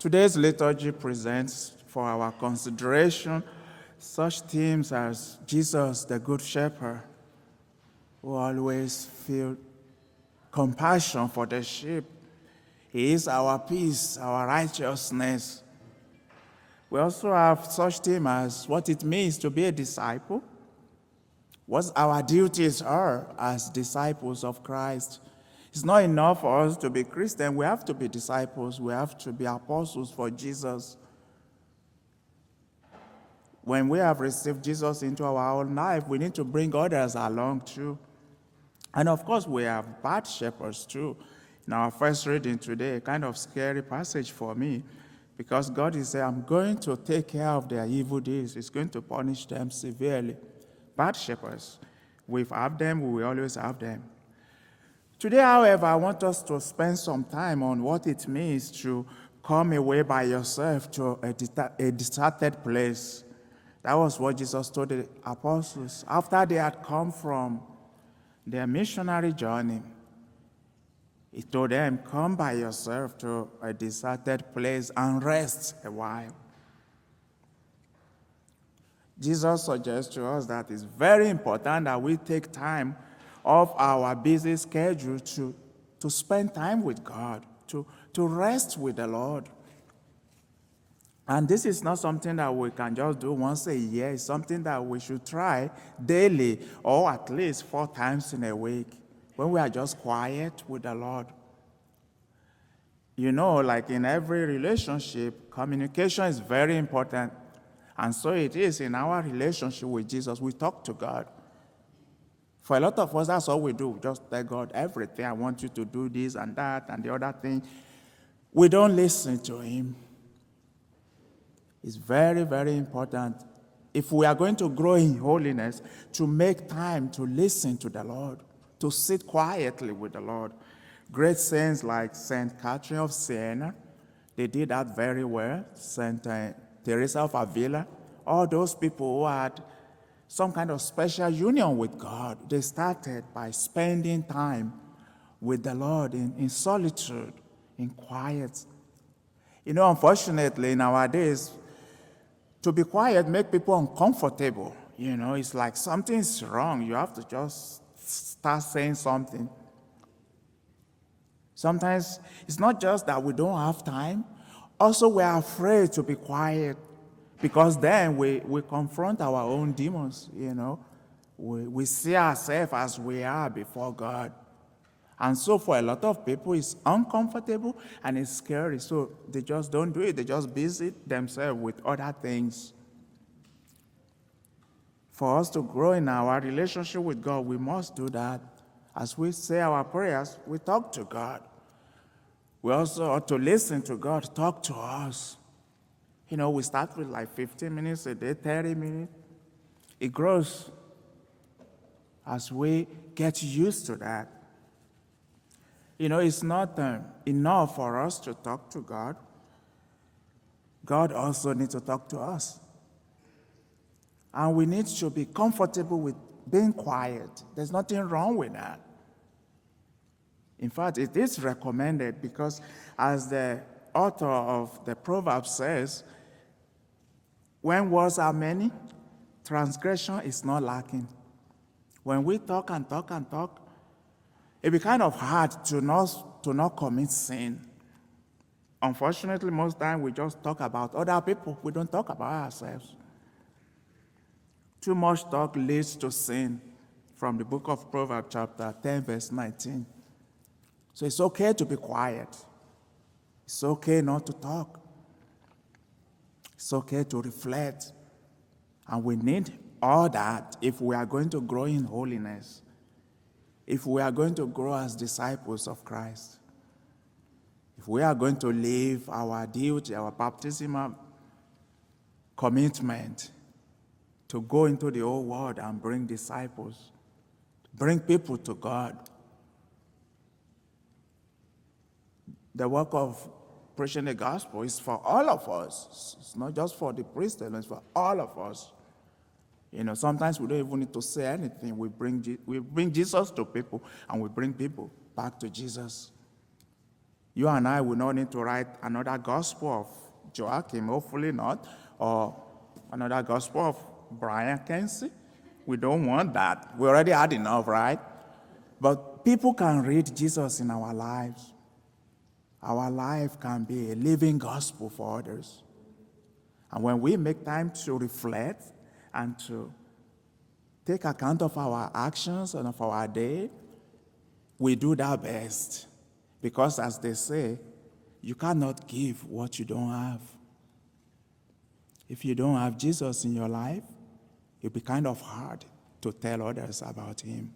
Today's liturgy presents for our consideration such themes as Jesus, the Good Shepherd, who always feels compassion for the sheep. He is our peace, our righteousness. We also have such themes as what it means to be a disciple, what our duties are as disciples of Christ. It's not enough for us to be Christian. We have to be disciples. We have to be apostles for Jesus. When we have received Jesus into our own life, we need to bring others along too. And of course, we have bad shepherds too. In our first reading today, a kind of scary passage for me, because God is saying, I'm going to take care of their evil deeds. He's going to punish them severely. Bad shepherds, we've had them, we will always have them. Today, however, I want us to spend some time on what it means to come away by yourself to a deserted place. That was what Jesus told the apostles after they had come from their missionary journey. He told them, come by yourself to a deserted place and rest a while. Jesus suggests to us that it's very important that we take time off our busy schedule to spend time with God, to rest with the Lord. And this is not something that we can just do once a year. It's something that we should try daily or at least 4 times in a week when we are just quiet with the Lord. You know, like in every relationship, communication is very important. And so it is in our relationship with Jesus. We talk to God. For a lot of us, that's all we do. Just tell God everything. I want you to do this and that and the other thing. We don't listen to him. It's very, very important, if we are going to grow in holiness, to make time to listen to the Lord, to sit quietly with the Lord. Great saints like St. Catherine of Siena, they did that very well. St. Theresa of Avila, all those people who had some kind of special union with God, they started by spending time with the Lord in solitude, in quiet. You know, unfortunately, nowadays, to be quiet makes people uncomfortable. You know, it's like something's wrong. You have to just start saying something. Sometimes it's not just that we don't have time. Also, we're afraid to be quiet because then we confront our own demons, you know. We see ourselves as we are before God. And so for a lot of people, it's uncomfortable and it's scary. So they just don't do it. They just busy themselves with other things. For us to grow in our relationship with God, we must do that. As we say our prayers, we talk to God. We also ought to listen to God talk to us. You know, we start with like 15 minutes a day, 30 minutes. It grows as we get used to that. You know, it's not enough for us to talk to God. God also needs to talk to us. And we need to be comfortable with being quiet. There's nothing wrong with that. In fact, it is recommended because as the author of the proverb says, when words are many, transgression is not lacking. When we talk and talk and talk, it be kind of hard to not commit sin. Unfortunately, most times we just talk about other people. We don't talk about ourselves. Too much talk leads to sin, from the book of Proverbs chapter 10, verse 19. So it's okay to be quiet. It's okay not to talk. It's okay to reflect. And we need all that if we are going to grow in holiness. If we are going to grow as disciples of Christ, if we are going to live our duty, our baptismal commitment to go into the whole world and bring disciples, bring people to God. The work of preaching the gospel is for all of us. It's not just for the priest, it's for all of us. You know, sometimes we don't even need to say anything. We bring Jesus to people, and we bring people back to Jesus. You and I will not need to write another gospel of Joachim, hopefully not, or another gospel of Brian Kensi. We don't want that. We already had enough, right? But people can read Jesus in our lives. Our life can be a living gospel for others. And when we make time to reflect and to take account of our actions and of our day, we do that best. Because as they say, you cannot give what you don't have. If you don't have Jesus in your life, it'll be kind of hard to tell others about him.